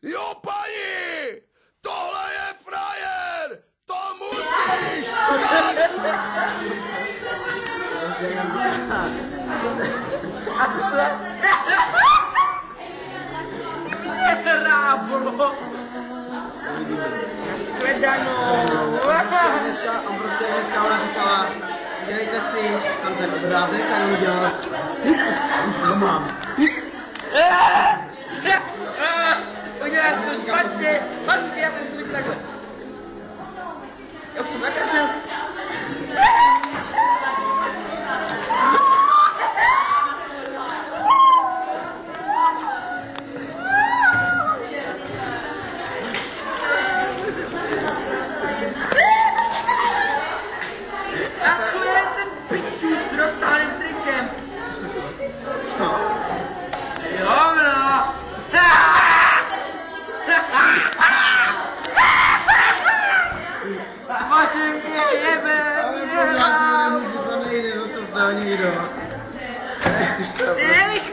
Jo, paní! Tohle je frajer! To musíš! Ráblo! Shledanou! On prostě dneska ona říkala, dělejte si tam ten obrázek a on udělal. Už ho mám. Udělal to špatně! Počkej, já jsem to řekl takhle. Já už jsem nakazil. A to je ten pičů s roztáhným trikem. Co? Jo, no. Máte mě jebe, Ale pořád nemůžu, to nejde, zastav to nikdo. ty nevíš,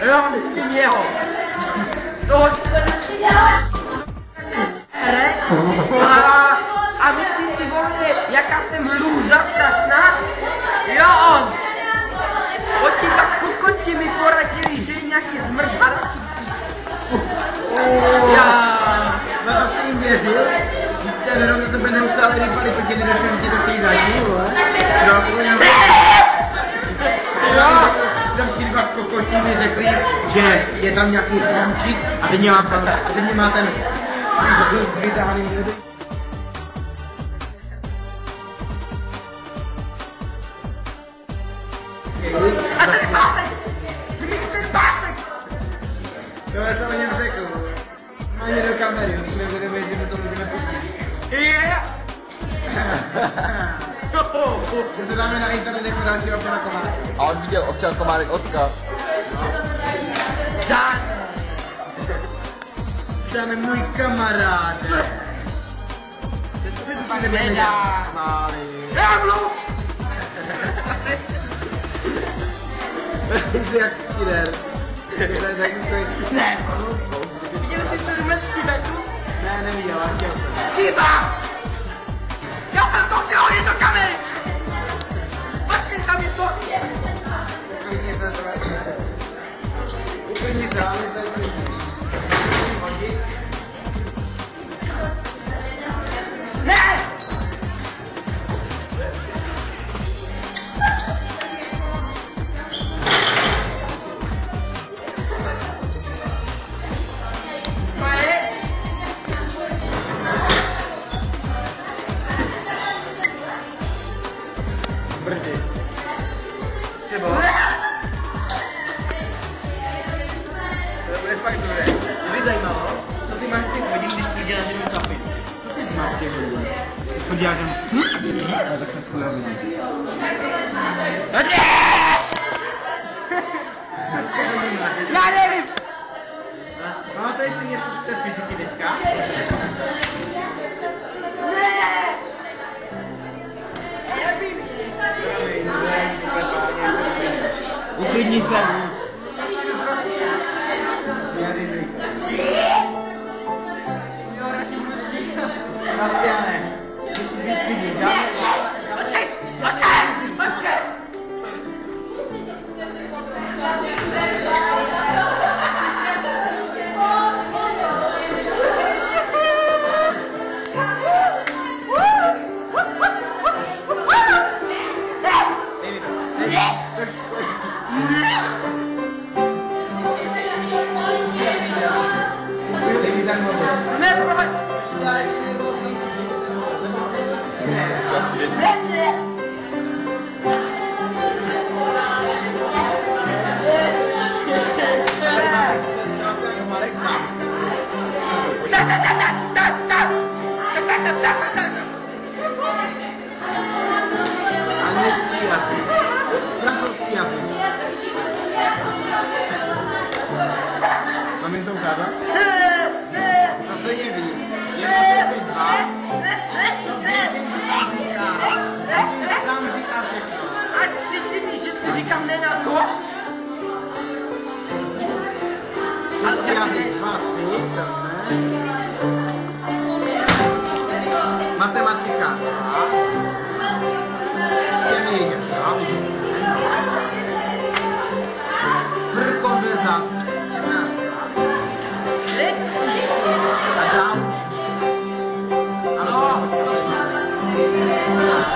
jo, myslím jeho. Toho a myslí si volně, jaká jsem lůza strašná? Jo, on. Oni tak kokoti mi poradili, že je nějaký zmrt a další. Já. No to jsem jim věřil, že ten rok na tebe neustále rypali, protože nedošlo mi tě to chtějí zatím, vole. Jo, aspoň jenom... Jsem ti dva kokoti mi řekli, že je tam nějaký stromčík a teď mě má ten vytáhaný mědy. A ten pásek! Zmiň ten pásek! To já to ani řekl. Ani do kamery, musíme vědět, že my to můžeme pustit. Že to dáme na internet jako další občana Komárek. A on viděl občan Komárek odkaz. Dan! Tam je můj kamarád. Co si nebudeme smáli? Ráblo! Jsi jak killer. Ne, Viděli jsi 17 metrů? ne, neviděl, ale chtěl jsem. Chyba! Já jsem to chtěl hodit do kamery! Počkej, tam je to! Uklidni se, uklidni se, ale se uklidni. Hodit. Ne! Co je? Brdy. Třeba. To bude fakt dobré. Mě by zajímalo, co ty máš z těch hodin, když tvrdí, že mi zapít. Co ty máš z těch hodin? Když tvrdí, že mi... Ale tak se chujový. Já nevím! Pamatuješ si něco z té fyziky teďka? Ne! Nevím! Uklidni se víc. Vyjadři zvyk. Jo, radši budu stíhat. Bastiane, musíš být klidný, žádný... Počkej! Počkej! Počkej! Dej mi to, trošku. Dej mi ten mobil. Ne, proč? Já ještě nervózní, Ne! Anglický jazyk. Francouzský jazyk. mi to ukázat? To se diví. Jedna, dva. Sám říká všechno. A tři ty, že to říkám ne na to? To se vyjádří 2, 3, matematika. Chemie. Konverzace. A dál.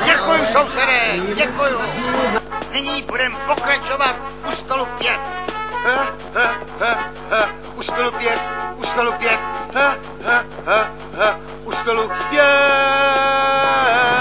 Děkuju, sousedé, děkuju. Nyní budeme pokračovat u stolu 5. U stolu 5, u stolu 5, u stolu 5.